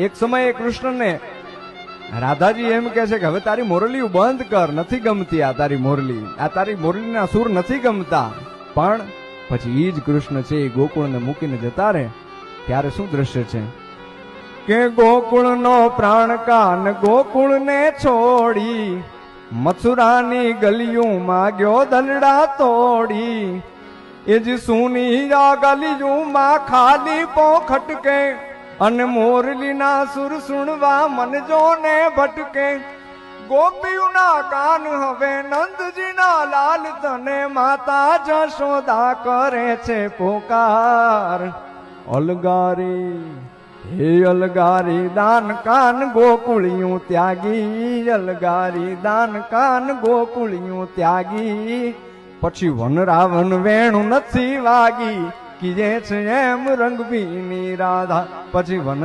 એક સમયે કૃષ્ણને રાધાજી એમ કે છે કે હવે તારી મોરલી બંધ કર, નથી ગમતી આ તારી મોરલી, આ તારી મોરલીના સુર નથી ગમતા. પણ પછી ઈ જ કૃષ્ણ છે એ ગોકુળને મૂકીને જતા રહે ત્યારે શું દ્રશ્ય છે કે ગોકુળનો પ્રાણ કાન ગોકુળને છોડી મથુરાની ગલીઓમાં ગયો દંડા તોડી. એ જ સુની આ ગલીઓમાં ખાલી પોખટકે અને મોરલીના સુર સુણવા મન જોને ભટકે. ગોપીઓના કાન હવે નંદજીના લાલ તને માતા જશોદા કરે છે પોકાર. અલગારી હે અલગારી દાન કાન ગોકુળિયું ત્યાગી, અલગારી દાન કાન ગોકુળિયું ત્યાગી. પછી વન રાવણ વેણું નથી વાગી કીજે છે એમ રંગભીની રાધા. પછી વન